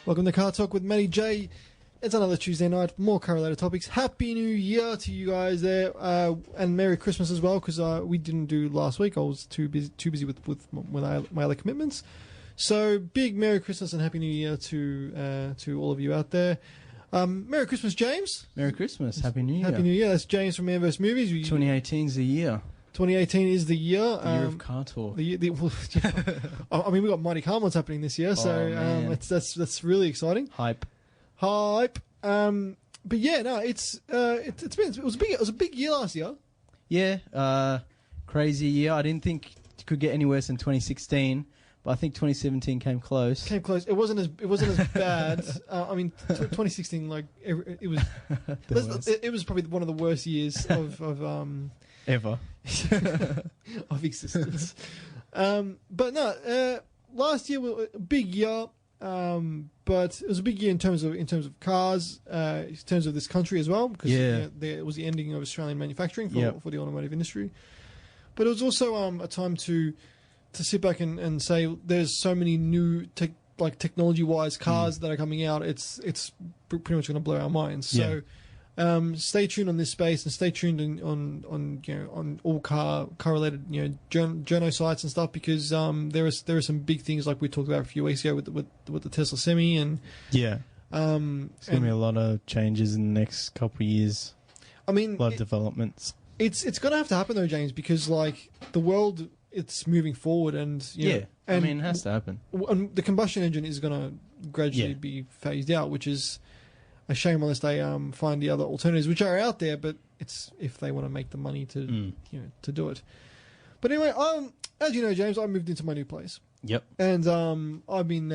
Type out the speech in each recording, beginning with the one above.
Welcome to Car Talk with Matty J. It's another Tuesday night. More car-related topics. Happy New Year to you guys there, and Merry Christmas as well. Because we didn't do last week. I was too busy with my other commitments. So big Merry Christmas and Happy New Year to all of you out there. Merry Christmas, James. Merry Christmas. Happy New Year. Happy New Year. That's James from Man vs. Movies. 2018 is the year. 2018 is the year. The year of CarTorque. I mean, we've got Mighty Car Mods happening this year, so that's really exciting. Hype. But yeah, no, it was a big year last year. Yeah, crazy year. I didn't think it could get any worse than 2016, but I think 2017 came close. It wasn't as bad. I mean, 2016, like it was. It was probably one of the worst years of ever of existence. But no, last year was a big year. But it was a big year in terms of cars, in terms of this country as well, because it was the ending of Australian manufacturing for the automotive industry. But it was also a time to sit back and say there's so many new technology-wise cars that are coming out. It's pretty much going to blow our minds. So. Stay tuned on this space and stay tuned on all car related journo sites and stuff, because there are some big things like we talked about a few weeks ago with the Tesla Semi and it's gonna be a lot of changes in the next couple of years. I mean, a lot of developments. It's gonna have to happen though, James, because like the world, it's moving forward and I mean, it has to happen. And the combustion engine is gonna gradually be phased out, which is a shame unless they find the other alternatives, which are out there, but it's if they want to make the money to to do it. But anyway, as you know, James, I moved into my new place. Yep. And I've been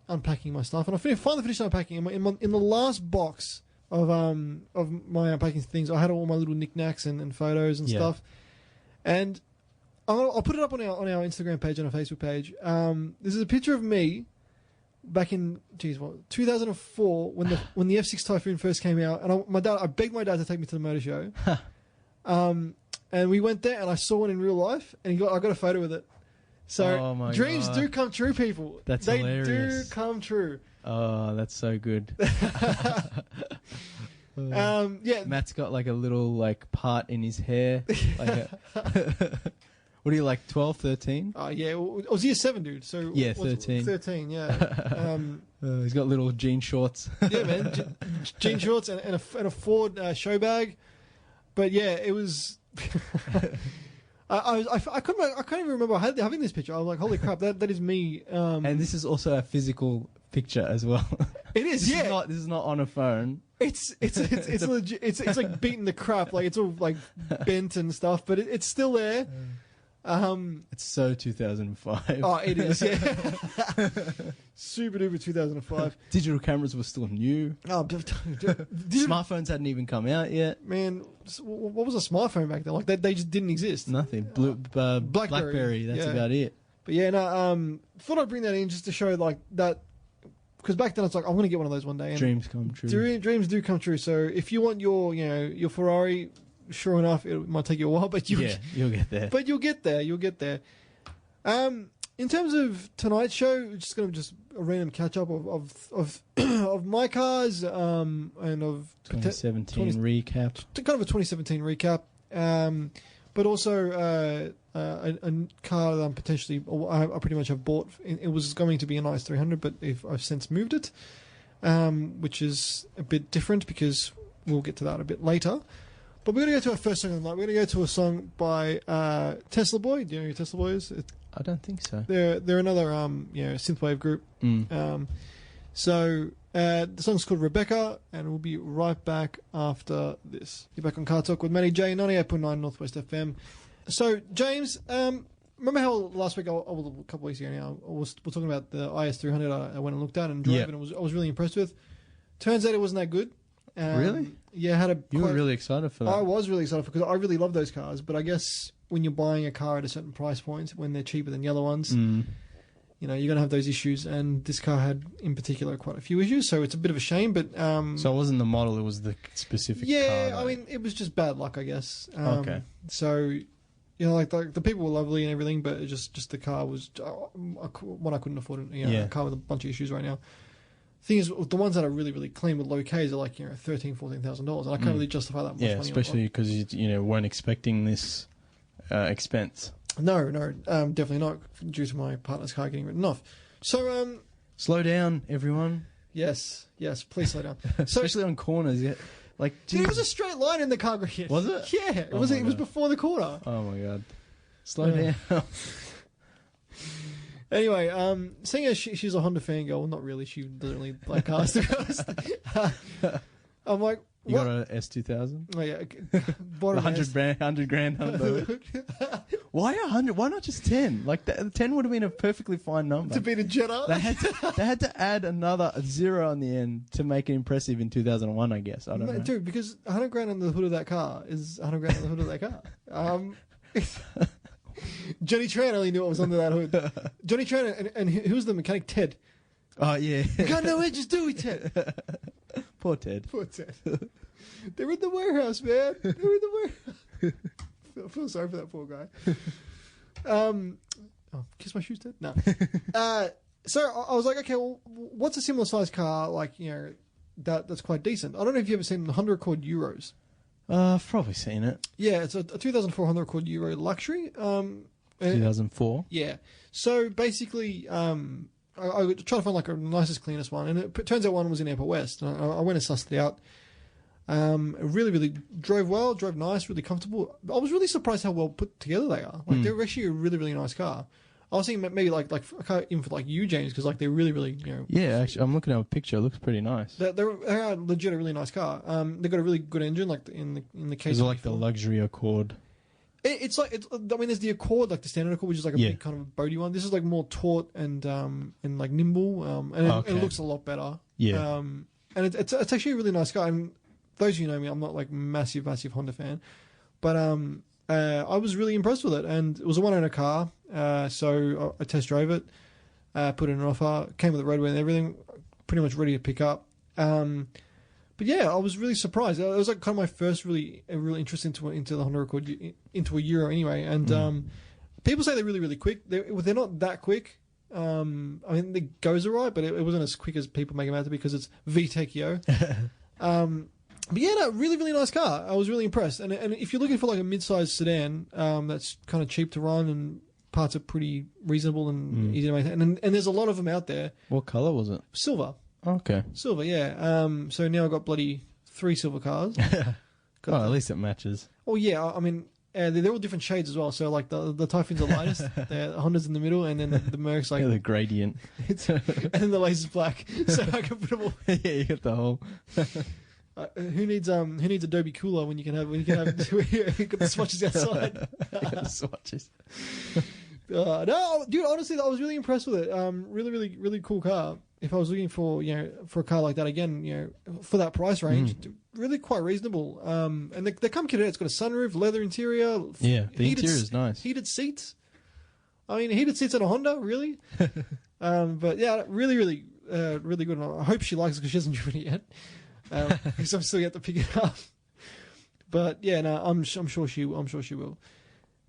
unpacking my stuff, and I finally finished unpacking. In the last box of my unpacking things, I had all my little knickknacks and photos and stuff. And I'll put it up on our Instagram page and our Facebook page. This is a picture of me back in 2004 when the F6 Typhoon first came out, and I begged my dad to take me to the motor show. And we went there, and I saw one in real life, and I got a photo with it. So dreams do come true, people. That's hilarious. They do come true. Oh, that's so good. Matt's got like a little part in his hair. What are you, 12, 13? Yeah, I was year 7, dude. So 13. 13, yeah. He's got little jean shorts. Yeah, man, jean shorts and a Ford show bag. But yeah, it was. I can't even remember having this picture. I was like, holy crap, that is me. And this is also a physical picture as well. It is. This is not on a phone. It's legit. It's like beating the crap. Like it's all like bent and stuff, but it's still there. It's so 2005. Oh, it is, yeah. Super duper 2005. Digital cameras were still new. Smartphones hadn't even come out yet. Man, what was a smartphone back then? Like they just didn't exist. Nothing. Blackberry. That's about it. But yeah, no. Thought I'd bring that in just to show that, because back then it's like I'm going to get one of those one day. And dreams come true. Dreams do come true. So if you want your Ferrari. Sure enough, it might take you a while, but you'll get there. But you'll get there. In terms of tonight's show, we're just going to a random catch up of my cars and of 2017 recap. Kind of a 2017 recap, but also a car that I'm potentially, I pretty much have bought. It was going to be a nice 300, but I've since moved it, which is a bit different because we'll get to that a bit later. But we're going to go to our first song of the night. We're going to go to a song by Tesla Boy. Do you know who Tesla Boy is? I don't think so. They're another synthwave group. So the song's called Rebecca, and we'll be right back after this. You're back on Car Talk with Matty J, 98.9 Northwest FM. So James, remember how last week, a couple of weeks ago now, we're talking about the IS300 I went and looked at and drove, and I was really impressed with. Turns out it wasn't that good. Really? Yeah, you were really excited for that. I was really excited because I really love those cars. But I guess when you're buying a car at a certain price point, when they're cheaper than the other ones, you're going to have those issues. And this car had, in particular, quite a few issues. So it's a bit of a shame. But so it wasn't the model; it was the specific car. Yeah, I mean, it was just bad luck, I guess. Okay. So, like the people were lovely and everything, but it just the car was one I couldn't afford. A car with a bunch of issues right now. thing is, the ones that are really, really clean with low Ks are like, $13,000, $14,000, and I can't really justify that much money. Yeah, especially because you weren't expecting this expense. No, definitely not, due to my partner's car getting written off. So, slow down, everyone. Yes, please slow down. Especially on corners, yeah. Like, dude, it was a straight line in the car grid. Was it? Yeah, it was before the corner. Oh my god, slow down. Anyway, seeing as she's a Honda fangirl, well, not really. She doesn't really like cars, to be honest. I'm like, you got an S2000? Oh yeah, bought $100 grand Honda. Why 100? Why not just 10? Like 10 would have been a perfectly fine number to beat a Jetta. They had to add another 0 on the end to make it impressive in 2001. I guess I don't know, dude. Because 100 grand on the hood of that car is 100 grand on the hood of that car. Johnny Tran only knew what was under that hood. Johnny Tran and who was the mechanic? Ted. Oh yeah. You got no edges, do we, Ted? Poor Ted. They're in the warehouse, man. They're in the warehouse. I feel sorry for that poor guy. Kiss my shoes, Ted? No. So I was like, okay, well, what's a similar size car like, that's quite decent? I don't know if you've ever seen the Honda Accord Euros. I've probably seen it. Yeah, it's a 2004 Honda Accord Euro luxury. 2004. Yeah. So basically, I tried to find like a nicest, cleanest one, and it turns out one was in Airport West. And I went and sussed it out. Really, really drove well, drove nice, really comfortable. I was really surprised how well put together they are. Like they're actually a really, really nice car. I was thinking maybe like a car even for like you, James, because like they're really, really Yeah, actually, I'm looking at a picture. It looks pretty nice. They are legit a really nice car. They've got a really good engine, like in the case. Is it like the luxury Accord? It's like I mean, there's the Accord, like the standard Accord, which is like a big kind of boaty one. This is like more taut and like nimble, and it looks a lot better. Yeah. And it's actually a really nice car. And those of you who know me, I'm not like massive Honda fan, but I was really impressed with it, and it was a one-owner car. So I test drove it, put in an offer, came with the roadway and everything, pretty much ready to pick up. But yeah, I was really surprised. It was like kind of my first really interest into the Honda Accord, into a Euro anyway. And people say they're really, really quick. They're not that quick. I mean, it goes alright, but it wasn't as quick as people make them out to be because it's VTEC. But yeah, no, really, really nice car. I was really impressed. And if you're looking for like a mid-sized sedan that's kind of cheap to run and parts are pretty reasonable and easy to maintain, and there's a lot of them out there. What colour was it? Silver. Okay. Silver, yeah. So now I've got bloody 3 silver cars. At least it matches. Oh yeah, I mean, they're all different shades as well. So like the Typhoon's the lightest, the Honda's in the middle, and then the Merc's like the gradient, and then the Laser's black. So I can put them all. Yeah, you got the whole. Who needs Adobe Cooler when you can have you got the swatches outside? The swatches. No, dude. Honestly, I was really impressed with it. Really, really, really cool car. If I was looking for for a car like that again, for that price range, really quite reasonable. And the come kitted. It's got a sunroof, leather interior. Yeah, the interior is nice. Heated seats. I mean, heated seats on a Honda, really. But yeah, really, really, really good. And I hope she likes it because she hasn't driven it yet. Because I'm still yet to pick it up. But yeah, no, I'm sure she will.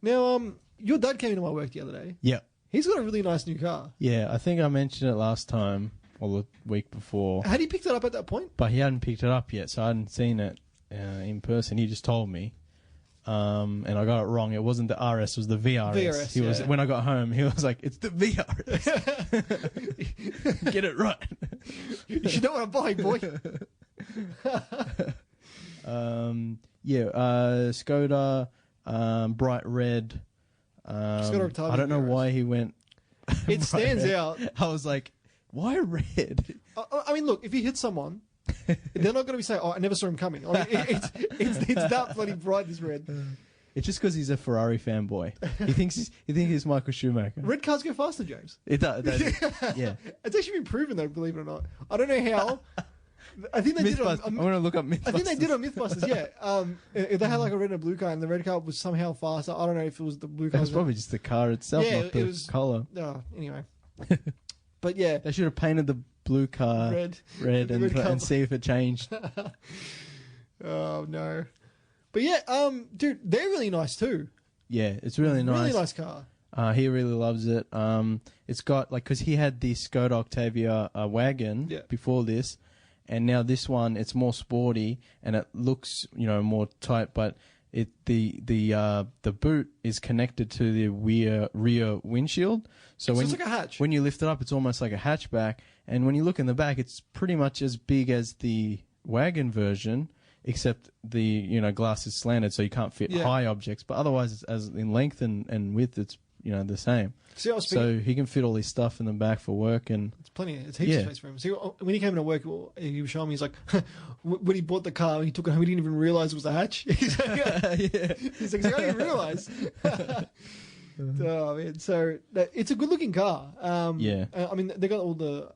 Now, your dad came into my work the other day. Yeah. He's got a really nice new car. Yeah, I think I mentioned it last time or the week before. Had he picked it up at that point? But he hadn't picked it up yet, so I hadn't seen it in person. He just told me. And I got it wrong. It wasn't the RS, it was the VRS. He was when I got home, he was like, "It's the VRS." Get it right. You should know what I'm buying, boy. Skoda, bright red. I don't know why he went. It stands red. out. I was like, why red? I mean, look, if he hits someone, they're not going to be saying, "Oh, I never saw him coming." I mean, it's that bloody bright, this red. It's just because he's a Ferrari fanboy. He thinks he's Michael Schumacher. Red cars go faster, James. It does. Yeah. It's actually been proven though, believe it or not. I don't know how. I think they did it on, I'm going to look up Mythbusters. I think they did on Mythbusters, yeah. If they had like a red and a blue car and the red car was somehow faster. I don't know if it was the blue car. It was probably just the car itself, not the colour. Anyway. But yeah. They should have painted the blue car red and see if it changed. Oh, no. But yeah, dude, they're really nice too. Yeah, it's really nice. Really nice car. He really loves it. It's got because he had the Skoda Octavia wagon before this, and now this one it's more sporty and it looks more tight, but the boot is connected to the rear windshield. So it's like a hatch. When you lift it up, it's almost like a hatchback, and when you look in the back, it's pretty much as big as the wagon version, except the glass is slanted, so you can't fit high objects. But otherwise, it's as in length and width, it's the same. See, so he can fit all his stuff in the back for work, and it's plenty. It's heaps of space for him. See, when he came into work, he was showing me. He's like, when he bought the car, he took it home. He didn't even realize it was a hatch. He's like, he's like, I didn't realize. Oh man, so it's a good-looking car. I mean, they got all the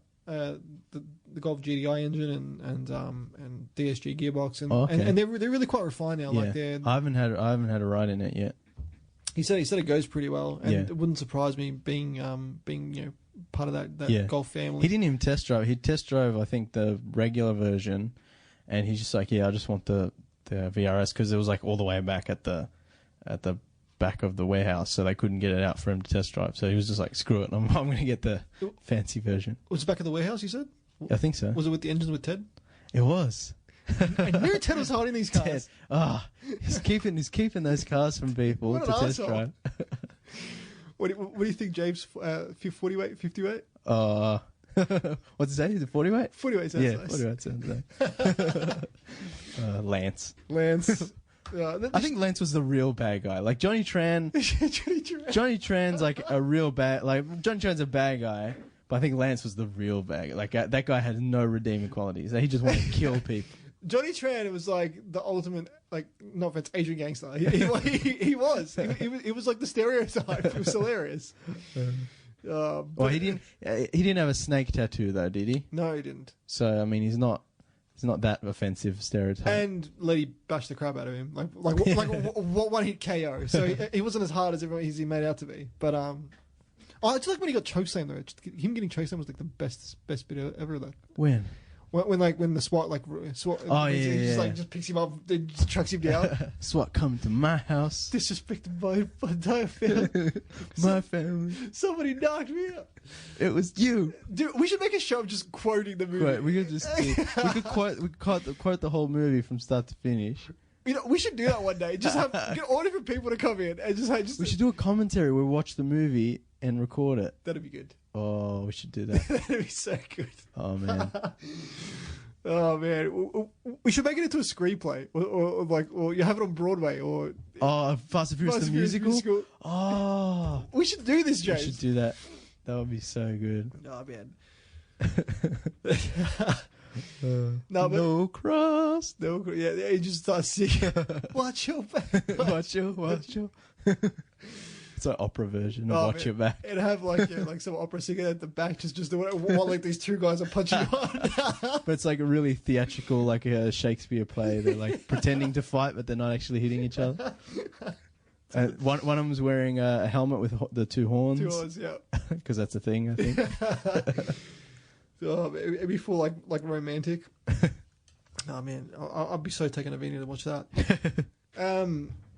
Golf GDI engine and DSG gearbox, and they're really quite refined now. Like I haven't had a ride in it yet. He said it goes pretty well, and it wouldn't surprise me being part of that Golf family. He didn't even test drive. He test drove, I think, the regular version, and he's just like, I just want the VRS, because it was like all the way back at the back of the warehouse, so they couldn't get it out for him to test drive. So he was just like, screw it, I'm going to get the fancy version. Was it back of the warehouse, you said? I think so. Was it with the engines with Ted? It was. I knew Ted was holding these cars. Ted. He's keeping those cars from people to test drive. What do you think, James? 40 weight, 50 weight? What's it say? Is it 40 weight? 40 weight sounds nice. 40 weight sounds nice. Lance. I think Lance was the real bad guy. Like Johnny Tran. Johnny Tran's like a real bad. Like Johnny Tran's a bad guy, but I think Lance was the real bad guy. Like that guy had no redeeming qualities. He just wanted to kill people. Johnny Tran was like the ultimate, like, no offense, Asian gangster. He was. He was like the stereotype. It was hilarious. Well, he didn't have a snake tattoo though, did he? No, he didn't. So I mean, he's not that offensive stereotype. And Letty bashed the crap out of him, like one hit KO. So he wasn't as hard as he made out to be. But I just like when he got chokeslammed though. Him getting chokeslammed was like the best bit ever of that. When the SWAT just picks him up, then just trucks him down. SWAT come to my house, disrespected my entire family. My family. Somebody knocked me out. It was you, dude. We should make a show of just quoting the movie. Right, we could quote the whole movie from start to finish. We should do that one day. Just get all different people to come in and just. We should do a commentary where we watch the movie and record it. That'd be good. Oh, we should do that. That'd be so good. Oh man. Oh man, we should make it into a screenplay, or you have it on Broadway, or Fast and Furious the musical. Oh, we should do this, James. We should do that. That would be so good. Oh man. No cross. Yeah, he just starts singing. Watch your back. Watch your. It's an opera version of Watch Your Back. It'd have like some opera singer at the back just doing it while like these two guys are punching on. But it's like a really theatrical, like a Shakespeare play. They're like pretending to fight, but they're not actually hitting each other. One of them's wearing a helmet with the two horns. 2 horns, yeah. Because that's a thing, I think. It'd be full like romantic. Oh man, I'd be so taken aback to watch that.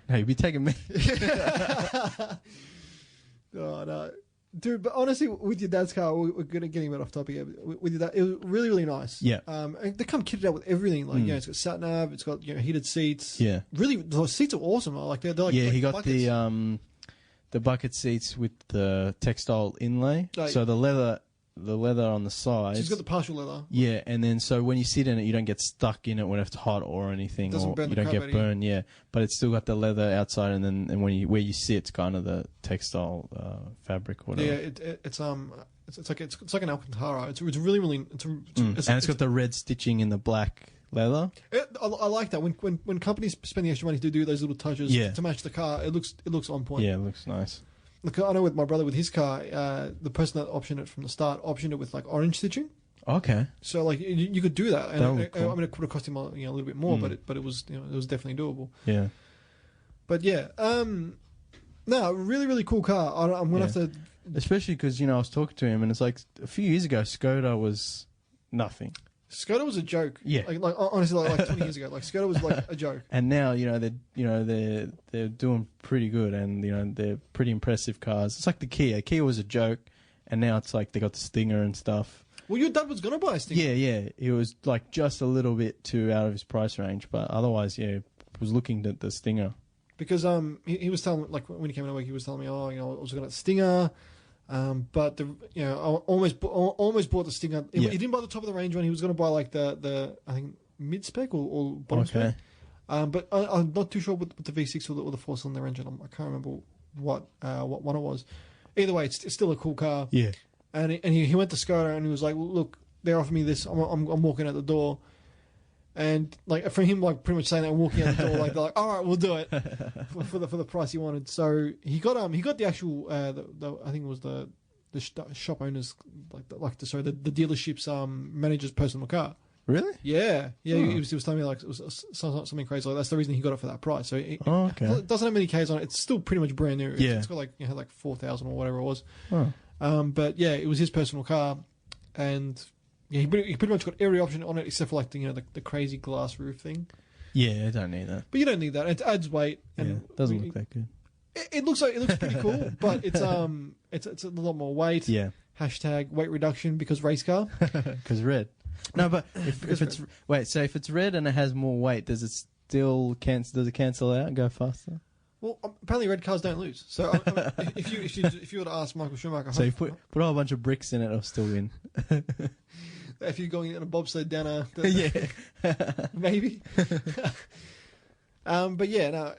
No, you'd be taking me. Oh no, dude! But honestly, with your dad's car, we're getting a bit off topic here. With your dad, it was really, really nice. Yeah. And they come kitted out with everything. Like it's got sat nav, it's got heated seats. Yeah. Really, the seats are awesome. They're like he got buckets. the bucket seats with the textile inlay. So the leather on the sides. She's got the partial leather. Yeah, and then so when you sit in it, you don't get stuck in it when it's hot or anything, Doesn't or burn you the don't crap get out of you. burned. Yeah, but it's still got the leather outside, and where you sit, it's kind of the textile fabric, or whatever. Yeah, it's like an Alcantara. It's really, really. And it's got the red stitching in the black leather. I like that when companies spend the extra money to do those little touches to match the car. It looks on point. Yeah, it looks nice. Look, I know with my brother with his car, the person that optioned it from the start optioned it with like orange stitching. Okay. So like you could do that, and That would be cool. I mean it could have cost him a little bit more, but it was it was definitely doable. Yeah. But yeah, no, really, really cool car. I'm gonna have to, especially because I was talking to him, and it's like a few years ago, Skoda was nothing. Skoda was a joke. Yeah. Like honestly, like 20 years ago, like Skoda was like a joke. And now, they're doing pretty good, and they're pretty impressive cars. It's like the Kia. Kia was a joke, and now it's like they got the Stinger and stuff. Well, your dad was gonna buy a Stinger. Yeah. It was like just a little bit too out of his price range, but otherwise, was looking at the Stinger. Because he was telling, like, when he came in a week, he was telling me, I was looking at the Stinger. But I almost bought the Stinger. He didn't buy the top of the range one. He was going to buy like the I think mid spec or bottom spec. But I'm not too sure with the V6 or the 4-cylinder engine. I can't remember what one it was. Either way, it's still a cool car. Yeah. And he went to Skoda and he was like, well, look, they offered me this. I'm walking out the door. And like for him, like pretty much saying that and walking out the door, like they're like, all right, we'll do it for the price he wanted. So he got the actual I think it was the shop owner's the dealership's manager's personal car. Really? Yeah. He was telling me like it was something crazy. Like that's the reason he got it for that price. So it doesn't have many Ks on it. It's still pretty much brand new. It's got like 4,000 or whatever it was. But yeah, it was his personal car, and. Yeah, he pretty much got every option on it except for like the crazy glass roof thing. Yeah, I don't need that. But you don't need that. It adds weight. And it doesn't look that good. It looks pretty cool, but it's a lot more weight. Yeah. Hashtag weight reduction because race car. Because red. No, but if it's red and it has more weight, does it still cancel out and go faster? Well, apparently red cars don't lose. So if you were to ask Michael Schumacher, so you put a whole bunch of bricks in it, it'll still win. If you're going in a bobsled down maybe. But yeah, no,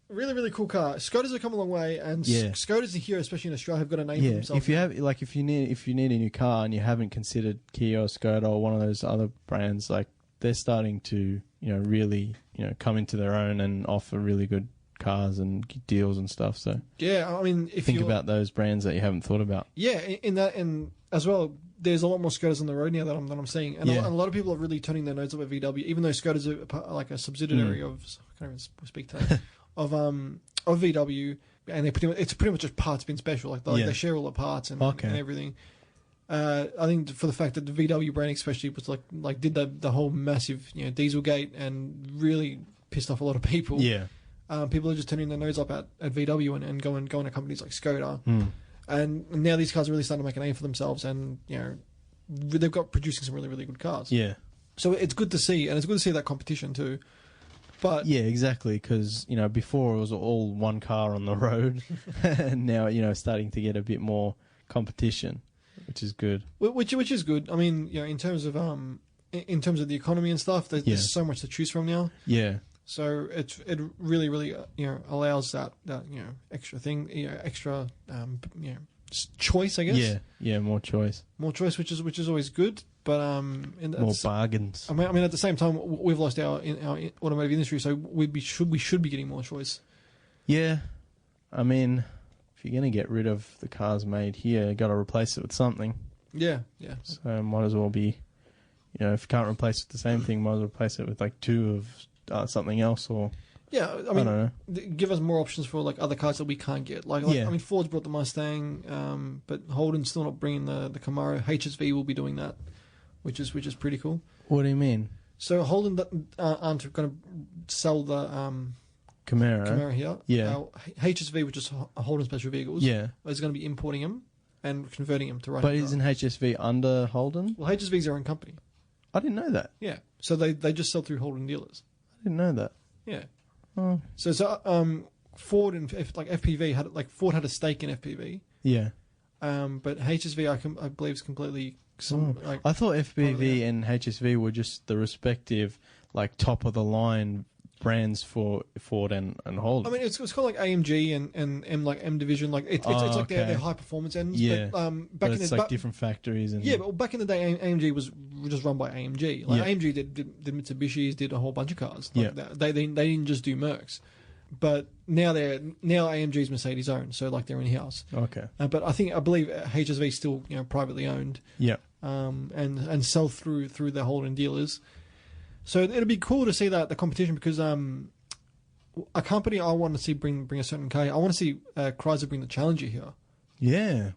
really, really cool car. Skodas have come a long way, and Skodas here, especially in Australia, have got a name for themselves. If you need a new car and you haven't considered Kia or Skoda or one of those other brands, like they're starting to really come into their own and offer really good cars and deals and stuff. So yeah, I mean, if think about those brands that you haven't thought about. Yeah, in that, and as well, there's a lot more Skodas on the road now that I'm seeing, and a lot of people are really turning their nose up at VW, even though Skodas are like a subsidiary of I can't even speak today of VW, and it's pretty much just parts bin special. Like they share all the parts and everything. I think for the fact that the VW brand especially was like did the whole massive Dieselgate and really pissed off a lot of people. Yeah. People are just turning their nose up at VW and going to companies like Skoda. And now these cars are really starting to make a name for themselves, and they've got producing some really, really good cars. Yeah. So it's good to see, and it's good to see that competition too. But yeah, exactly, because before it was all one car on the road, and now starting to get a bit more competition, which is good. Which is good. I mean, in terms of the economy and stuff, there's so much to choose from now. Yeah. So it really, really allows that extra thing, extra choice, I guess. Yeah, more choice. More choice, which is always good, but more bargains. I mean, at the same time, we've lost our automotive industry, so we should be getting more choice. Yeah, I mean, if you're gonna get rid of the cars made here, you got to replace it with something. Yeah. So might as well be, if you can't replace it with the same thing, might as well replace it with like two of something else, or I mean, I don't know. Give us more options for like other cars that we can't get. I mean, Ford's brought the Mustang, but Holden's still not bringing the Camaro. HSV will be doing that, which is pretty cool. What do you mean? So Holden aren't going to sell the Camaro here. Yeah. HSV, which is Holden Special Vehicles, is going to be importing them and converting them to running. But isn't HSV under Holden? Well, HSV is their own company. I didn't know that. Yeah. So they just sell through Holden dealers. I didn't know that. Yeah. Oh. So Ford and FPV had Ford had a stake in FPV. Yeah. But HSV I believe is completely I thought FPV and HSV were just the respective top of the line brands for Ford and Holden. I mean, it's called like AMG and M Division. It's like their high performance ends. Yeah. But it's different factories. And but back in the day, AMG was just run by AMG. AMG did Mitsubishis, did a whole bunch of cars. They didn't just do Mercs. But now AMG's Mercedes owned, so they're in house. Okay. But I believe HSV is still privately owned. Yeah. And sell through their Holden dealers. So it'd be cool to see the competition, because a company I want to see bring a certain car. I want to see Chrysler bring the Challenger here. Yeah,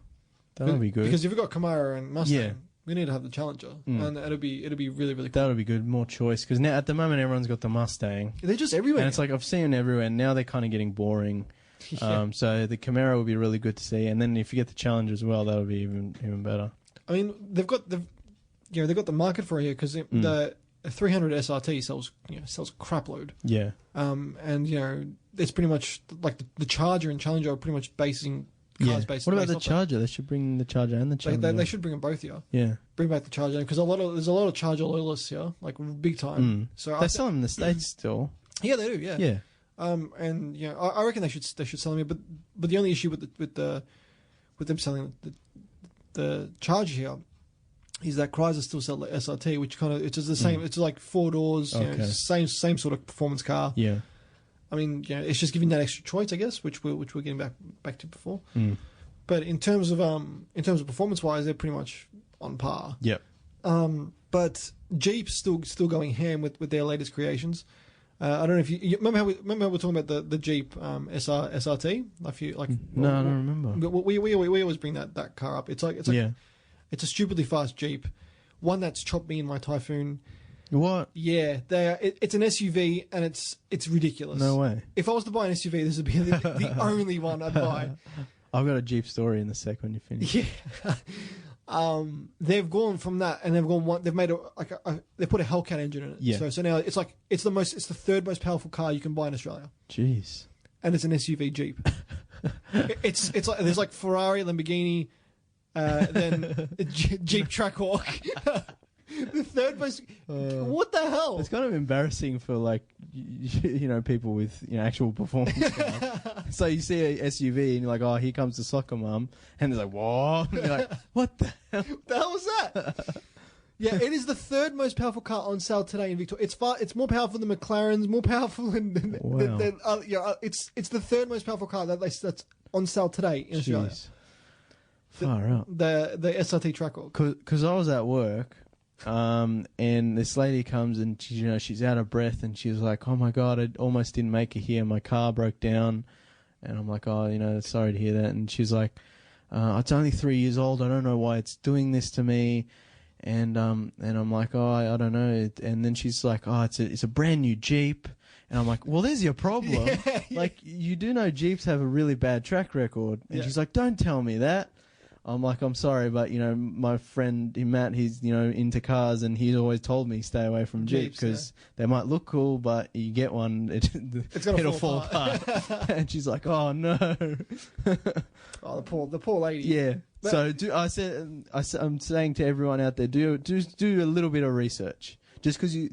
that would be good. Because if you've got Camaro and Mustang, We need to have the Challenger, and it'll be really really cool. That'll be good. More choice, because now at the moment everyone's got the Mustang. They're just everywhere, and it's like I've seen them everywhere. Now they're kind of getting boring. So the Camaro will be really good to see, and then if you get the Challenger as well, that'll be even better. I mean, they've got the market for it here because the 300 SRT sells a crap load. Yeah. And it's pretty much like the Charger and Challenger are pretty much basing cars based. What about the Charger? They should bring the Charger and the Challenger. They should bring them both here. Yeah. Bring back the Charger because there's a lot of Charger loyalists here, like big time. So they sell them in the States still. Yeah, they do. Yeah. Yeah. And I reckon they should sell them here, but the only issue with them selling the Charger here is that Chrysler still sell the SRT, which kind of it's the same. It's like 4 doors, same sort of performance car. Yeah. I mean, it's just giving that extra choice, I guess, which we're getting back to before. But in terms of performance wise, they're pretty much on par. Yep. But Jeep's still going ham with their latest creations. I don't know if you remember how we were talking about the Jeep SRT. I don't remember. We always bring that car up. It's a stupidly fast Jeep, one that's chopped me in my Typhoon. What? Yeah, it's an SUV and it's ridiculous. No way. If I was to buy an SUV, this would be the only one I'd buy. I've got a Jeep story in the sec when you finish. Yeah. They've gone from that and they've made they put a Hellcat engine in it. Yeah. So now it's the third most powerful car you can buy in Australia. Jeez. And it's an SUV Jeep. it's like there's like Ferrari, Lamborghini, then Jeep Trackhawk. The third most. What the hell? It's kind of embarrassing for people with actual performance cars. So you see a SUV and you're like, oh, here comes the soccer mum, and they're like, whoa, and you're like, what the hell? The hell was that? Yeah, it is the third most powerful car on sale today in Victoria. It's more powerful than McLaren's, more powerful than it's the third most powerful car that's on sale today in Australia. Far out. The SRT Trackhawk. Because I was at work. And this lady comes and she's out of breath and she's like, oh my God, I almost didn't make it here. My car broke down. And I'm like, oh, sorry to hear that. And she's like, it's only 3 years old. I don't know why it's doing this to me. And I'm like, oh, I don't know. And then she's like, oh, it's a brand new Jeep. And I'm like, well, there's your problem. Yeah. Like, you do know Jeeps have a really bad track record. And she's like, don't tell me that. I'm like, I'm sorry, but, my friend Matt, he's, into cars, and he's always told me stay away from Jeeps because they might look cool, but you get one, it'll fall apart. And she's like, oh, no. Oh, the poor lady. Yeah. But so I'm saying to everyone out there, do a little bit of research. Just because you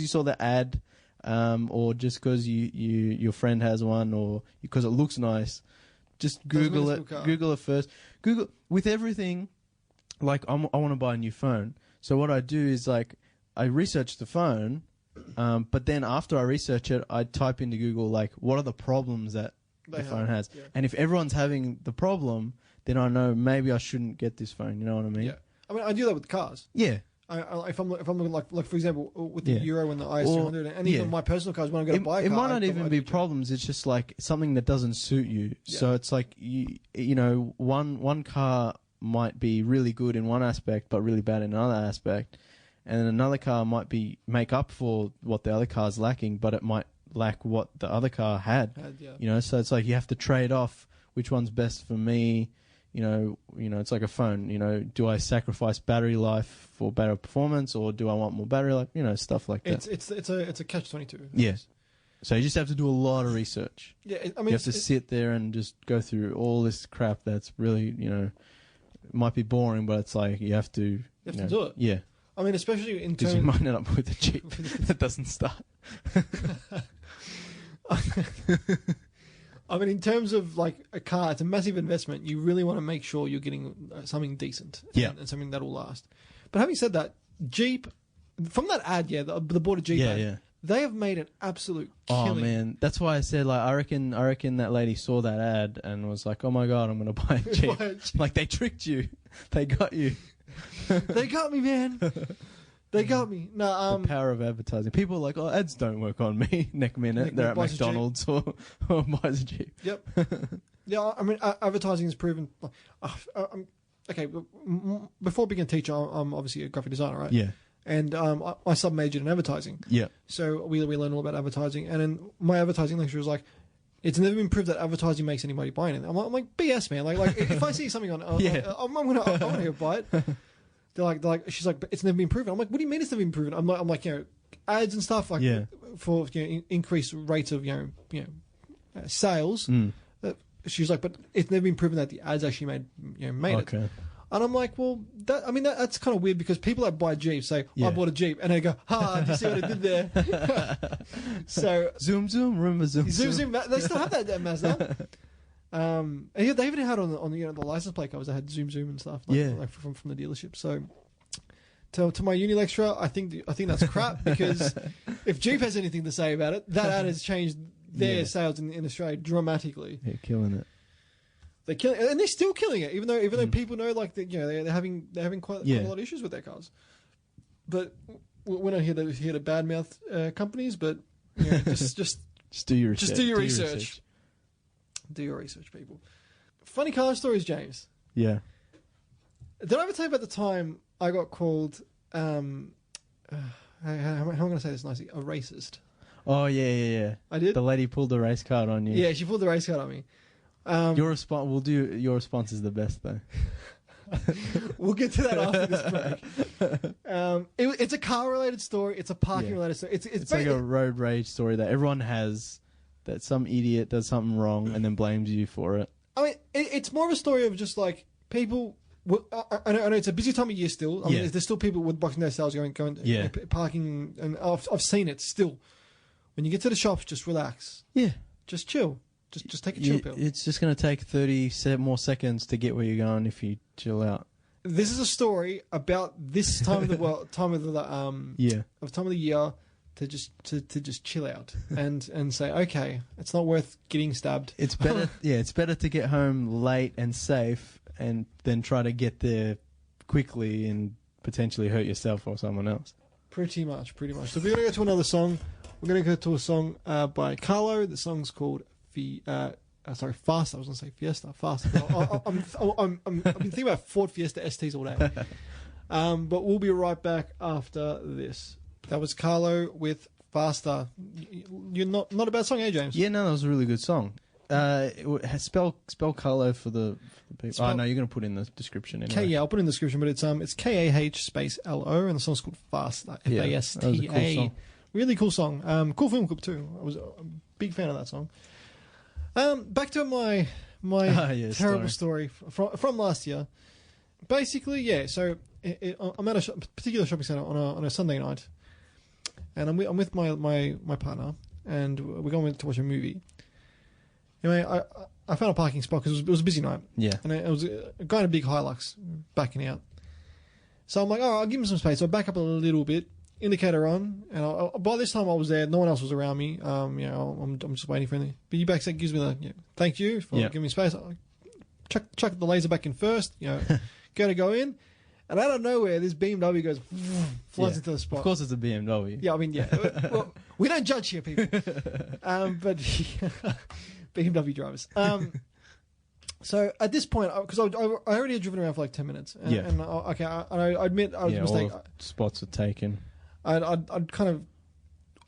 saw the ad, or just because your friend has one, or because it looks nice. Just Google it. Google it first. Google with everything. Like I want to buy a new phone. So what I do is I research the phone, but then after I research it, I type into Google what are the problems that the phone has. Yeah. And if everyone's having the problem, then I know maybe I shouldn't get this phone. You know what I mean? Yeah. I mean, I do that with cars. Yeah. If I'm looking like for example with the Euro and the IS200 and even my personal cars when I'm going to buy a car, it might not even be problems. It's just something that doesn't suit you. Yeah. So it's one car might be really good in one aspect but really bad in another aspect, and then another car might make up for what the other car's lacking, but it might lack what the other car had. So it's you have to trade off which one's best for me. It's like a phone. Do I sacrifice battery life for better performance, or do I want more battery life? Stuff like that. It's a catch-22. Yes. So you just have to do a lot of research. Yeah, I mean, you have to sit there and just go through all this crap that's really, it might be boring, but it's you have to. You have to do it. Yeah. I mean, especially in terms, because you might end up with a Jeep that doesn't start. I mean, in terms of a car, it's a massive investment. You really want to make sure you're getting something decent, and something that'll last. But having said that, Jeep, from that ad, the Border Jeep ad, they have made an absolute killing. Oh man, that's why I said I reckon that lady saw that ad and was like, oh my God, I'm gonna buy a Jeep. They tricked you, they got you, they got me, man. They got me. No, the power of advertising. People are like, oh, ads don't work on me. Next minute, they're at McDonald's or buys a Jeep. Yep. Yeah, I mean, advertising has proven. okay, before being a teacher, I'm obviously a graphic designer, right? Yeah. And I sub-majored in advertising. Yeah. So we learn all about advertising. And then my advertising lecturer was like, it's never been proved that advertising makes anybody buy anything. I'm like BS, man. Like if I see something on, I'm gonna buy it. They're like, she's like, but it's never been proven. I'm like, what do you mean it's never been proven? I'm like, ads and stuff like for increased rates of sales. She's like, but it's never been proven that the ads actually made it. And I'm like, well, that's kind of weird because people that buy Jeeps say, I bought a Jeep. And they go, do you see what I did there? So Zoom, remember Zoom. They still have that Mazda. They even had on the license plate covers, they had Zoom and stuff like from the dealership. So to my uni lecturer, I think that's crap because if Jeep has anything to say about it, that ad has changed their sales in Australia dramatically. Yeah, killing it. They're killing, and they're still killing it, even though people know they're having quite a lot of issues with their cars. But we're not here to badmouth companies, but just do your research. Just do your research. Do your research, people. Funny car stories, James. Yeah. Did I ever tell you about the time I got called? How am I going to say this nicely? A racist. Oh yeah. I did. The lady pulled the race card on you. Yeah, she pulled the race card on me. Your response. Your response is the best though. We'll get to that after this break. It's a car-related story. It's a parking-related story. It's like a road rage story that everyone has. That some idiot does something wrong and then blames you for it. I mean, it's more of a story of just like people. I know it's a busy time of year still. I mean, there's still people with Boxing Day sales going parking, and I've seen it still. When you get to the shops, just relax. Yeah, just chill. Just take a chill pill. It's just going to take 30 more seconds to get where you're going if you chill out. This is a story about this time of the time of the year to just chill out and say, okay, it's not worth getting stabbed. It's better. It's better to get home late and safe, and then try to get there quickly and potentially hurt yourself or someone else. Pretty much. So we're gonna go to another song. We're gonna go to a song by Carlo. The song's called Fast. I was gonna say Fiesta. Fast. I've been thinking about Ford Fiesta STs all day. But we'll be right back after this. That was Carlo with Faster. You're not a bad song, eh, James? Yeah, no, that was a really good song. Spell Carlo for the people. No, you're going to put in the description anyway. Yeah, I'll put in the description, but it's KAH space LO, and the song's called Faster. FASTA. That was a cool song. Really cool song. Cool film clip too. I was a big fan of that song. Back to my terrible story from last year. Basically, so I'm at a particular shopping centre on a Sunday night. And I'm with my partner, and we're going to watch a movie. Anyway, I found a parking spot because it was a busy night. Yeah. And it was a guy in a big Hilux backing out. So I'm like, I'll give him some space. So I back up a little bit, indicator on, and by this time I was there. No one else was around me. I'm just waiting for him. But he backs out, gives me the thank you for giving me space. I chuck the laser back in first. Go in. And out of nowhere, this BMW goes, flies into the spot. Of course it's a BMW. Yeah, I mean, well, we don't judge here, people. But BMW drivers. So at this point, because I already had driven around for like 10 minutes. And I admit I was a mistake. All spots are taken. I'd kind of...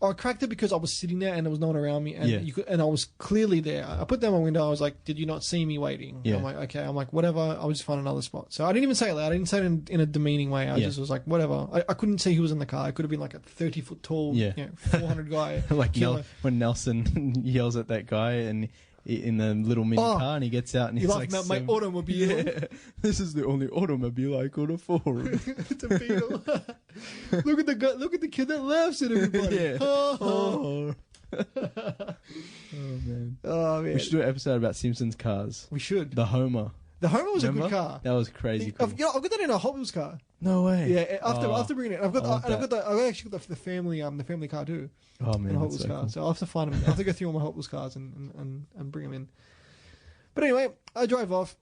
I cracked it because I was sitting there and there was no one around me, and and I was clearly there. I put down my window. I was like, "Did you not see me waiting?" Yeah. I'm like, "Okay." I'm like, "Whatever." I'll just find another spot. So I didn't even say it loud. I didn't say it in a demeaning way. I just was like, "Whatever." I couldn't see who was in the car. It could have been like a 30-foot tall, 400 guy. Like when Nelson yells at that guy and in the little mini car, and he gets out and he's like, "My automobile." Yeah. This is the only automobile I could afford. It's a Beetle. Look at the kid that laughs at everybody. Yeah. Oh man. We should do an episode about Simpsons cars. We should. The Homer. The Homer was a good car. That was crazy cool. I've got that in a Hot Wheels car. No way. Yeah, after bringing it, I've actually got the family car too. Oh man, in a Hot Wheels car. Cool. So I'll have to find them. I'll have to go through all my Hot Wheels cars and bring them in. But anyway, I drive off,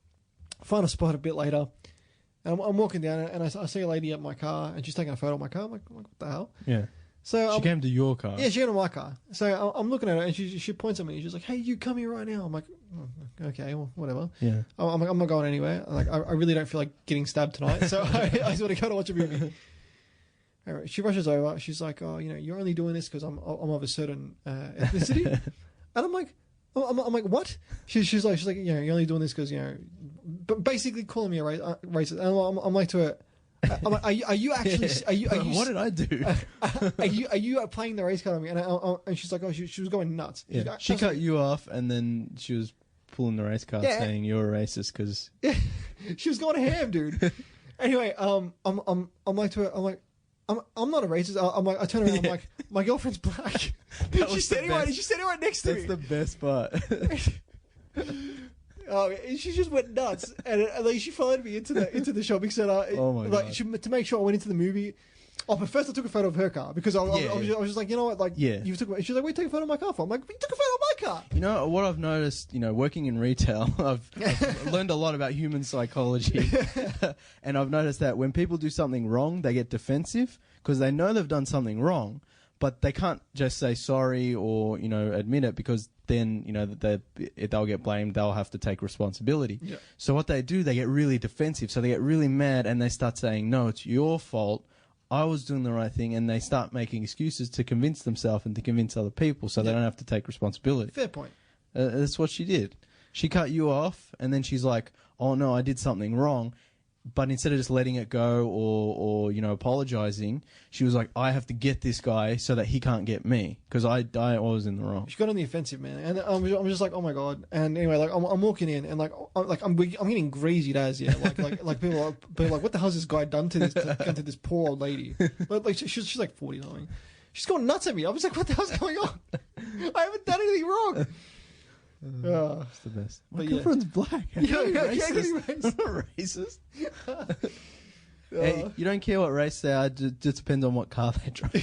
find a spot a bit later, and I'm walking down and I see a lady at my car and she's taking a photo of my car. I'm like, what the hell? Yeah. So she came to your car. Yeah, she came to my car. So I'm looking at her, and she points at me. She's like, "Hey, you come here right now." I'm like, oh, "Okay, well, whatever." Yeah. I'm like, "I'm not going anywhere. Like, I really don't feel like getting stabbed tonight, so I just want to go to watch a movie." Anyway, she rushes over. She's like, "Oh, you're only doing this because I'm of a certain ethnicity," and I'm like, "What?" She's like, "You're only doing this because but basically calling me a racist." And I'm like to her. Are you actually? Are you? What did I do? Are you playing the race card on me? And she's like, oh, she was going nuts. Yeah. She cut you off, and then she was pulling the race card, saying you're a racist because. Yeah, she was going ham, dude. Anyway, I'm like to her, I'm not a racist. I'm like, I turn around, I'm like, my girlfriend's black. She's standing right next to me. That's the best part. Oh, she just went nuts, and like she followed me into the shopping center. Oh my god! To make sure I went into the movie. Oh, but first I took a photo of her car because I was just like, you know what, like, you took. She's like, "Where you take a photo of my car for?" I'm like, "We took a photo of my car." You know what I've noticed? Working in retail, I've learned a lot about human psychology, and I've noticed that when people do something wrong, they get defensive because they know they've done something wrong, but they can't just say sorry or admit it because then they'll get blamed. They'll have to take responsibility. Yeah. So what they do, they get really defensive. So they get really mad and they start saying, "No, it's your fault. I was doing the right thing," and they start making excuses to convince themselves and to convince other people, so they don't have to take responsibility. Fair point. That's what she did. She cut you off, and then she's like, "Oh no, I did something wrong." But instead of just letting it go or apologizing, she was like, "I have to get this guy so that he can't get me because I was in the wrong." She got on the offensive, man, and I'm just like, "Oh my god!" And anyway, like I'm walking in, and I'm getting greased as like people are like, "What the hell has this guy done to this poor old lady?" Like she's like 40 something. She's going nuts at me. I was like, "What the hell's going on? I haven't done anything wrong." It's the best. My But girlfriend's black. Yeah, racist. I'm not racist. Hey, you don't care what race they are. Just depends on what car they drive.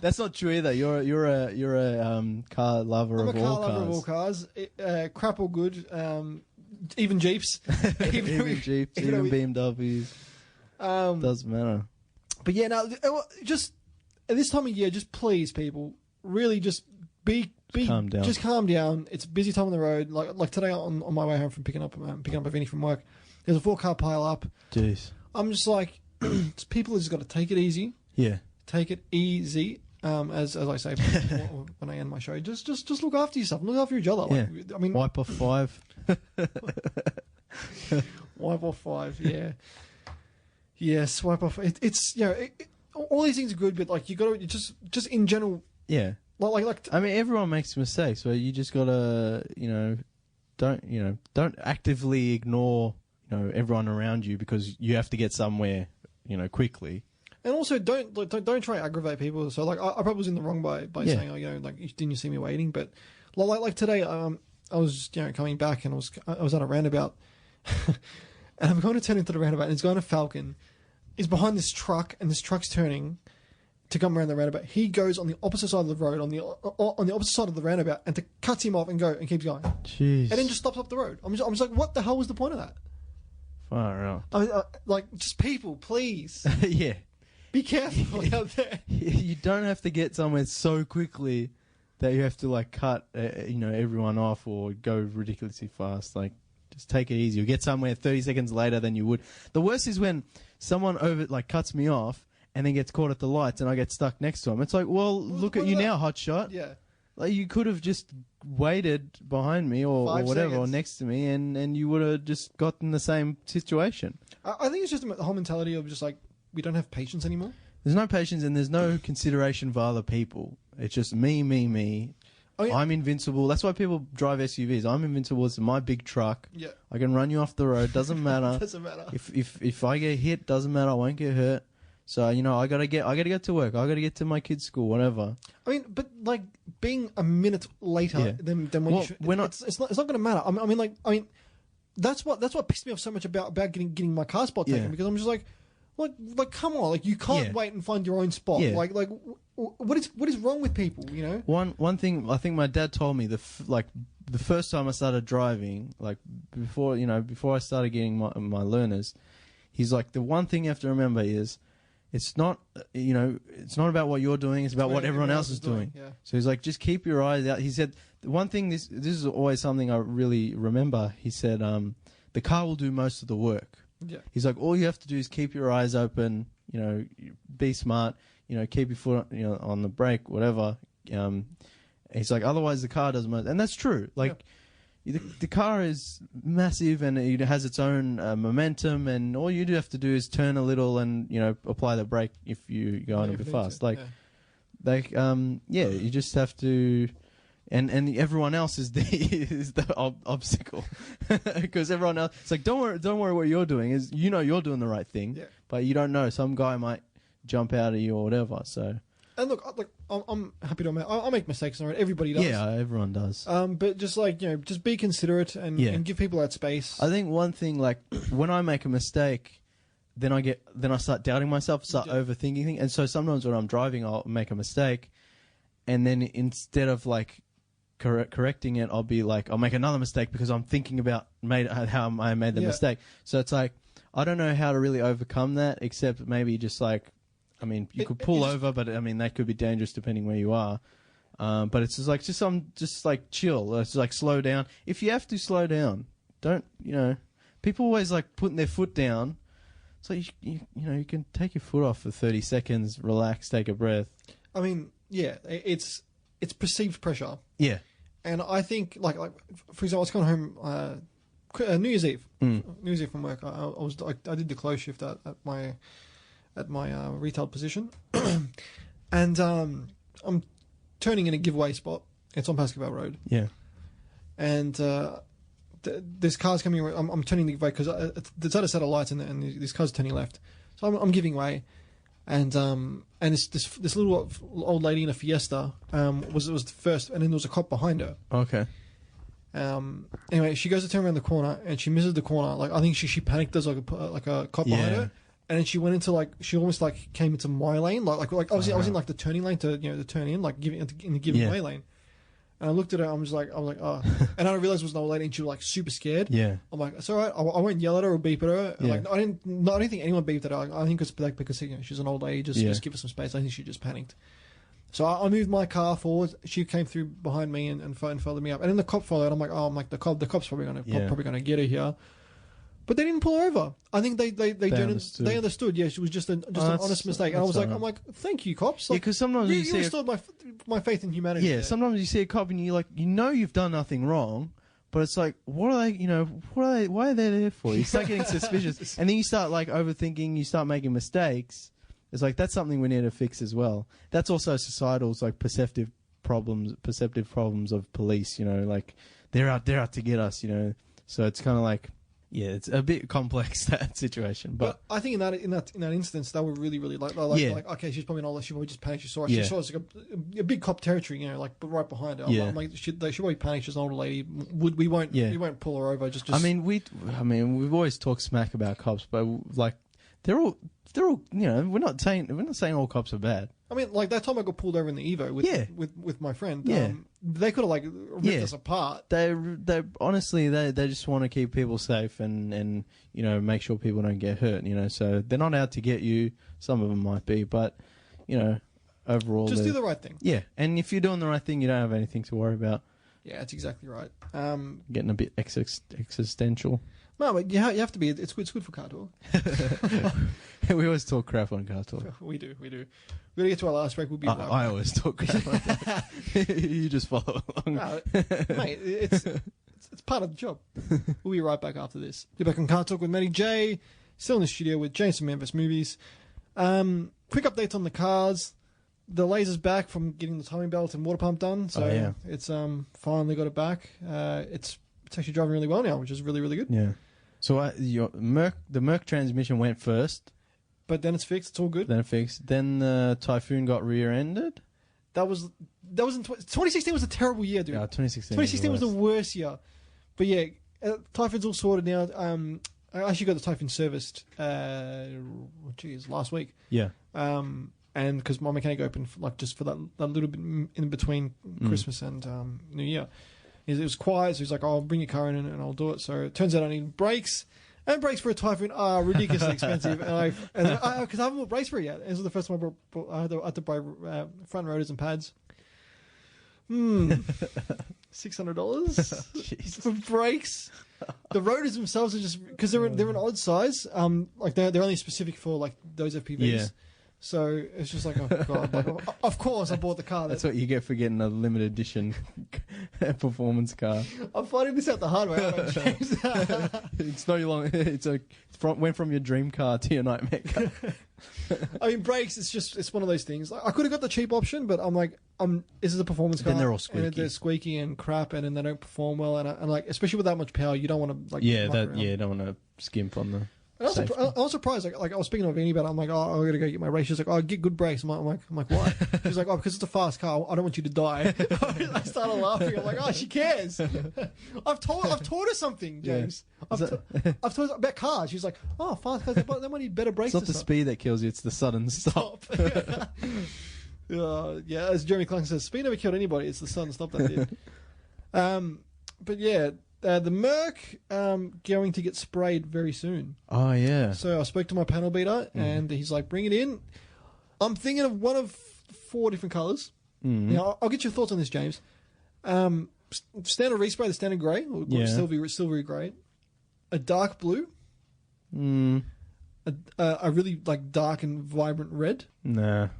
That's not true either. You're a car lover I'm of a all car lover of all cars. Crap or good. Even Jeeps. even Jeeps, even BMWs. Doesn't matter. But yeah, now just at this time of year, just please, people, really just calm down. Just calm down. It's a busy time on the road. Like today on my way home from picking up a Vinny from work, there's a 4-car pile up. Jeez. I'm just like, people have just got to take it easy. Yeah. Take it easy. As I say when I end my show, just look after yourself. Look after each other. Like, yeah. I mean, wipe off 5. Wipe off 5. Yeah. Yes, wipe off. It's all these things are good, but like you got to just in general. Yeah. I mean, everyone makes mistakes, so you just gotta, don't actively ignore, everyone around you because you have to get somewhere, quickly. And also, don't try to aggravate people. So, like, I probably was in the wrong by saying, didn't you see me waiting? But like today, I was coming back and I was at a roundabout, and I'm going to turn into the roundabout, and it's going to Falcon. It's behind this truck, and this truck's turning to come around the roundabout. He goes on the opposite side of the road, on the opposite side of the roundabout, and cuts him off and keeps going. Jeez. And then just stops up the road. I'm just like, what the hell was the point of that? Far out. I mean, just people, please. Yeah. Be careful out there. You don't have to get somewhere so quickly that you have to cut everyone off or go ridiculously fast. Like, just take it easy. You get somewhere 30 seconds later than you would. The worst is when someone cuts me off and then gets caught at the lights and I get stuck next to him. It's like, well, look at you now, hotshot. Yeah. Like, you could have just waited behind me or whatever, or next to me, and you would have just gotten the same situation. I think it's just the whole mentality of just like, we don't have patience anymore. There's no patience and there's no consideration for other people. It's just me. Oh, yeah. I'm invincible. That's why people drive SUVs. I'm invincible. It's my big truck. Yeah. I can run you off the road. Doesn't matter. Doesn't matter. If I get hit, doesn't matter. I won't get hurt. So I gotta get to work. I gotta get to my kid's school. Whatever. I mean, but like being a minute later than when you should, it's not going to matter. I mean, that's what pissed me off so much about getting my car spot taken, because I'm just like come on, like you can't wait and find your own spot. Yeah. Like what is wrong with people? One thing I think my dad told me the first time I started driving, like before I started getting my learners, he's like, the one thing you have to remember is it's not, it's not about what you're doing. It's about what everyone else is doing. Yeah. So he's like, just keep your eyes out. He said, the one thing, this is always something I really remember. He said, the car will do most of the work. Yeah. He's like, all you have to do is keep your eyes open, be smart, keep your foot, on the brake, whatever. He's like, otherwise the car does most. And that's true. Like, the car is massive and it has its own momentum, and all you do have to do is turn a little and, apply the brake if you're going a bit fast. You just have to... And everyone else is the obstacle, because everyone else, it's like, don't worry what you're doing, is you're doing the right thing, but you don't know, some guy might jump out at you or whatever. So, and look, I'm happy to admit I make mistakes, all right, everybody does. Yeah, everyone does. But just just be considerate and give people that space. I think one thing, like when I make a mistake, then I start doubting myself, start overthinking things, and so sometimes when I'm driving, I'll make a mistake, and then instead of like correcting it, I'll be like, I'll make another mistake because I'm thinking about how I made the mistake. So it's like, I don't know how to really overcome that, except maybe just like, you could pull over, but that could be dangerous depending where you are. But it's just like chill. It's like slow down. If you have to slow down, don't, people always like putting their foot down. So you can take your foot off for 30 seconds, relax, take a breath. It's perceived pressure. Yeah. And I think, like for example, I was coming home New Year's Eve. New Year's Eve from work. I did the close shift at my retail position, and I'm turning in a giveaway spot. It's on Pascoe Road. Yeah. And this car's coming. I'm turning the giveaway because there's a set of lights and this car's turning left. So I'm giving way. And this little old lady in a Fiesta was the first, and then there was a cop behind her. Okay. Anyway, she goes to turn around the corner and she misses the corner. Like, I think she panicked. There's like a cop behind her, and then she went into she almost came into my lane. Like obviously I was in like the turning lane to turn in, like in the giving way lane. And I looked at her. I was like, oh. And I realized it was an old lady, and she was like super scared. Yeah. I'm like, it's all right. I won't yell at her or beep at her. Yeah. Like, I don't think anyone beeped at her. I think it's because she's an old lady. Just give her some space. I think she just panicked. So I moved my car forward. She came through behind me and followed me up. And then the cop followed. I'm like, the cop's probably gonna get her here. But they didn't pull her over. I think they understood. Yeah, she was just an honest mistake. And I'm like, thank you, cops. Like, because sometimes you restored my faith in humanity. Yeah, sometimes you see a cop and you've done nothing wrong, but it's like, what are they? Why are they there for? You start getting suspicious, and then you start like overthinking. You start making mistakes. It's like, that's something we need to fix as well. That's also societal's like perceptive problems of police. Like they're out to get us. So it's kind of like. Yeah, it's a bit complex, that situation, but I think in that instance, they were really like okay, she's probably not. She probably just panicked. She saw it's like a big cop territory, but right behind her. I'm like, she probably panicked. She's an older lady. We won't pull her over. Just. We've always talked smack about cops, but like they're all. We're not saying all cops are bad. I mean, like that time I got pulled over in the Evo with my friend. Yeah. They could have ripped us apart. They honestly they just want to keep people safe and make sure people don't get hurt. So they're not out to get you. Some of them might be, but overall, just do the right thing. Yeah, and if you're doing the right thing, you don't have anything to worry about. Yeah, that's exactly right. Getting a bit existential. No, but you have to be. It's good for CarTorque. We always talk crap on CarTorque. We do. We're gonna get to our last break. We'll be. I always talk crap on that. You just follow along. No, mate, it's part of the job. We'll be right back after this. You're back on CarTorque with Matty J. Still in the studio with James from Memphis Movies. Quick updates on the cars. The laser's back from getting the timing belt and water pump done. So it's finally got it back. It's actually driving really well now, which is really, really good. Yeah. So the Merc transmission went first. But then it's fixed. It's all good. Then the Typhoon got rear-ended. That was in 2016 was a terrible year, dude. Yeah, 2016 was the worst year. But yeah, Typhoon's all sorted now. I actually got the Typhoon serviced. Last week. Yeah. And because my mechanic opened just for that little bit in between Christmas and New Year. It was quiet, so he's like, I'll bring your car in and I'll do it. So it turns out I need brakes And brakes for a Typhoon are ridiculously expensive, and because I haven't bought brakes for it yet. This is the first time I had to buy front rotors and pads. $600 for brakes. The rotors themselves are just because they're an odd size. Like they're only specific for like those FPVs. Yeah. So it's just like, oh god! Like, of course, I bought the car. That's what you get for getting a limited edition performance car. I'm finding this out the hard way. It's no longer. Went from your dream car to your nightmare car. I mean, brakes. It's one of those things. Like, I could have got the cheap option, but I'm like, this is a performance car. Then they're all squeaky. And they're squeaky and crap, and then they don't perform well. And like, especially with that much power, you don't want to like. You don't want to skimp on the. I was surprised. Like I was speaking to Vinny about it. I'm like, oh, I gotta go get my race. She's like, oh, get good brakes. I'm like, why? She's like, oh, because it's a fast car. I don't want you to die. I started laughing. I'm like, oh, she cares. I've taught her something, James. Yeah. I've taught her about cars. She's like, oh, fast cars. They might need better brakes. It's not the speed that kills you. It's the sudden stop. Yeah, as Jeremy Clarkson says, speed never killed anybody. It's the sudden stop that did. But yeah. The Merc going to get sprayed very soon. Oh, yeah. So I spoke to my panel beater, and he's like, bring it in. I'm thinking of one of 4 different colours. Now, I'll get your thoughts on this, James. Standard respray, the standard grey, or silvery grey. A dark blue. A really like dark and vibrant red. Nah.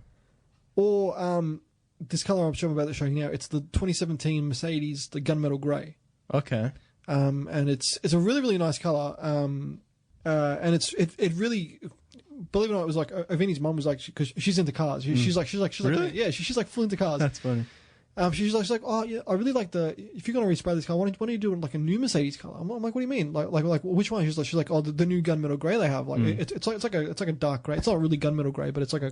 Or this colour I'm about to show you now. It's the 2017 Mercedes, the gunmetal grey. Okay. And it's a really, really nice colour. And it really, believe it or not, it was like Avini's mum was like, because she's into cars. She's like, really? Yeah, she's like full into cars. That's funny. She's like, oh yeah, I really like if you're gonna respray this car, why don't you do it like a new Mercedes colour? I'm like, what do you mean? Like which one? She's like, oh, the new gunmetal grey they have. Like it's like a dark grey. It's not really gunmetal grey, but it's like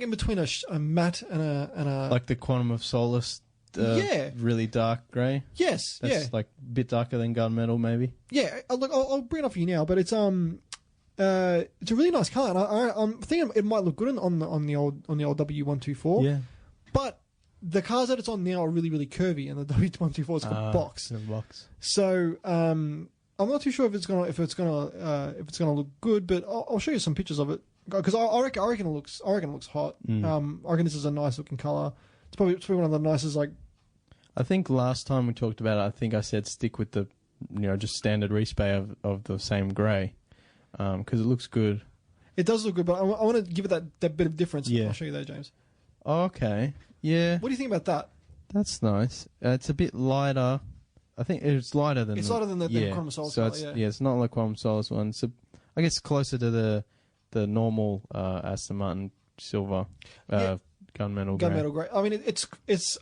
in between a matte and a like the Quantum of Solace. Really dark grey. Yes, that's like a bit darker than gunmetal, maybe. Yeah, I'll bring it up for you now, but it's a really nice colour, and I'm thinking it might look good on the old W124. Yeah, but the cars that it's on now are really, really curvy, and the W124 is got box. So I'm not too sure if it's gonna look good, but I'll show you some pictures of it because I reckon it looks hot. I reckon this is a nice looking colour. It's probably one of the nicest like. I think last time we talked about it, I think I said stick with the, just standard respray of the same grey, because it looks good. It does look good, but I want to give it that bit of difference. Yeah. I'll show you that, James. Oh, okay. Yeah. What do you think about that? That's nice. It's a bit lighter. I think it's lighter than. It's lighter than the Quantum Solace. So it's not like Quantum Solace one. So I guess closer to the normal Aston Martin silver. Gunmetal grey. I mean, it's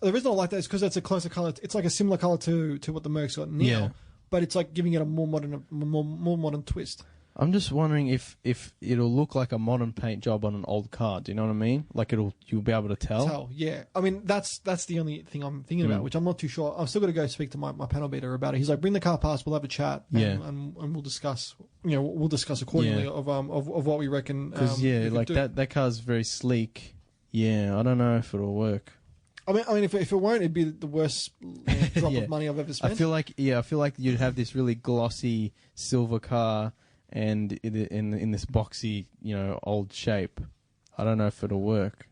the reason I like that is because it's a closer colour. It's like a similar colour to what the Merc's got now, but it's like giving it a more modern twist. I'm just wondering if it'll look like a modern paint job on an old car. Do you know what I mean? Like you'll be able to tell. Yeah. I mean, that's the only thing I'm thinking about, which I'm not too sure. I've still got to go speak to my panel beater about it. He's like, bring the car past, we'll have a chat, and we'll discuss. We'll discuss accordingly of what we reckon. Because that car's very sleek. Yeah, I don't know if it'll work. I mean, if it won't, it'd be the worst drop of money I've ever spent. I feel like you'd have this really glossy silver car, and in this boxy, old shape. I don't know if it'll work.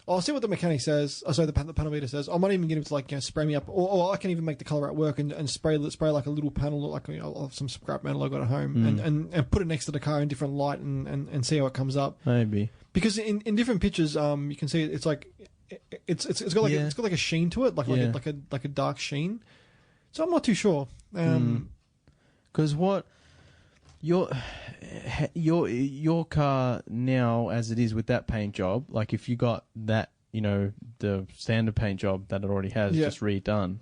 I'll see what the mechanic says. Oh, sorry, the panel beater says. I might even get him to spray me up, or I can even make the colour at work and spray like a little panel, like some scrap metal I got at home, and put it next to the car in different light and see how it comes up. Maybe because in different pictures, you can see it's like it's got like a sheen to it, like a dark sheen. So I'm not too sure. Because what your car now as it is with that paint job, like if you got that, the standard paint job that it already has just redone,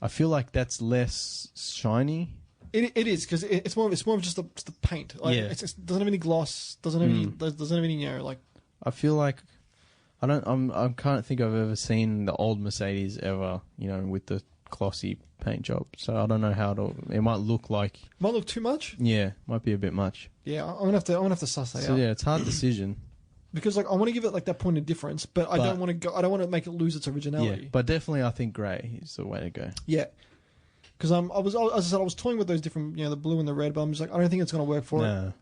I feel like that's less shiny. It is because it's more of just the paint. Like, it doesn't have any gloss. Doesn't have any like. I feel like I can't think I've ever seen the old Mercedes ever, with the glossy paint job. So I don't know how it might look like. Might look too much. Yeah, might be a bit much. Yeah, I'm gonna have to suss that out. So yeah, it's a hard decision. Because I want to give it like that point of difference, but I don't want to make it lose its originality. Yeah, but definitely I think grey is the way to go. Yeah. Because as I said, I was toying with those different, the blue and the red, but I'm just like, I don't think it's going to work for it.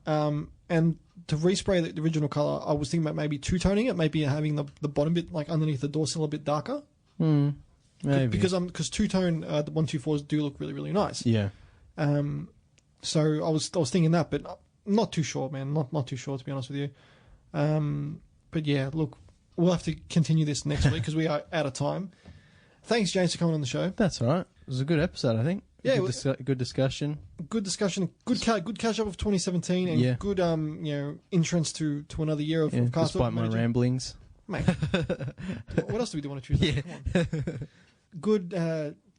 And to respray the original color, I was thinking about maybe two-toning it, maybe having the bottom bit, like underneath the door sill, a bit darker. Maybe. Because two-tone, the 124s do look really, really nice. Yeah. So I was thinking that, but I'm not too sure, man. Not too sure, to be honest with you. But yeah, look, we'll have to continue this next week because we are out of time. Thanks, James, for coming on the show. That's all right. It was a good episode, I think. Yeah, good discussion. Good discussion. Good catch up of 2017, and good entrance to another year of CarTorque. Despite my ramblings, mate. What else do we do on a Tuesday? Yeah. Come on. Good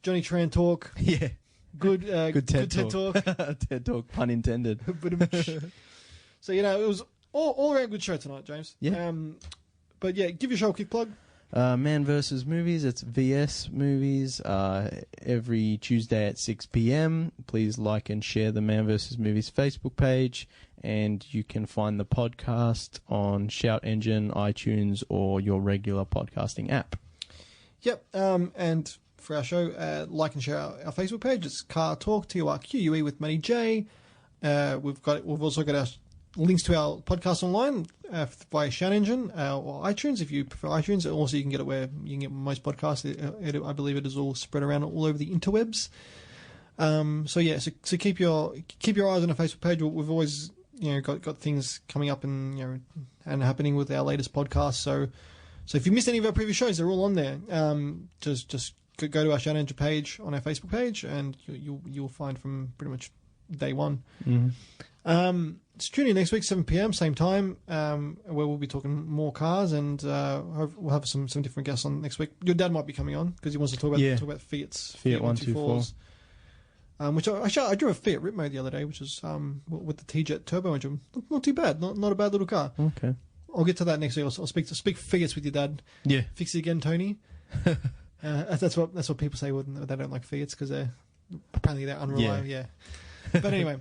Johnny Tran talk. Yeah. Good TED talk. TED talk, pun intended. So it was all around good show tonight, James. Yeah. But yeah, give your show a quick plug. Man vs. Movies. It's VS Movies every Tuesday at 6 p.m. Please like and share the Man vs. Movies Facebook page, and you can find the podcast on Shout Engine, iTunes, or your regular podcasting app. Yep. And for our show, like and share our Facebook page. It's CarTorque, TORQUE with Matty J. We've also got our links to our podcast online via Shout Engine or iTunes if you prefer iTunes. Also, you can get it where you can get most podcasts. I believe it is all spread around all over the interwebs. So keep your eyes on our Facebook page. We've always got things coming up and happening with our latest podcast. So if you missed any of our previous shows, they're all on there. Just go to our Shout Engine page on our Facebook page, and you'll find from pretty much day one. Mm-hmm. So tune in next week, 7 p.m, same time, where we'll be talking more cars, and we'll have some different guests on next week. Your dad might be coming on because he wants to talk about Fiat's Fiat 124s. Which I drove a Fiat Ritmo the other day, which is with the T-Jet turbo engine. Not too bad, not a bad little car. Okay, I'll get to that next week. I'll speak Fiats with your dad. Yeah, fix it again, Tony. That's what people say when they don't like Fiats because they're unreliable. Yeah. But anyway,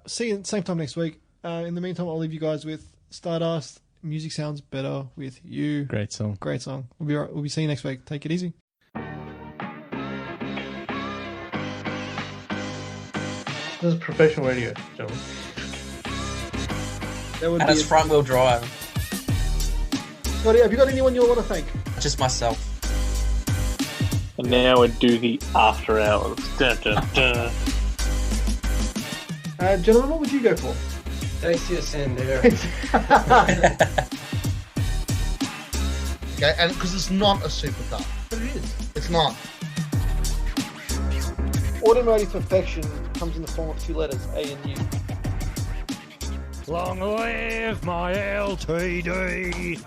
see you same time next week. In the meantime, I'll leave you guys with Stardust. Music sounds better with you. Great song. We'll be seeing you next week. Take it easy. This is professional radio, gentlemen. And it's front-wheel drive. Scotty, have you got anyone you want to thank? Just myself. And now we do the after hours. Dun, dun, dun. Gentlemen, what would you go for? Dacia Sandero. Okay, and because it's not a supercar. But it is. It's not. Automotive perfection comes in the form of two letters, A and U. Long live my LTD!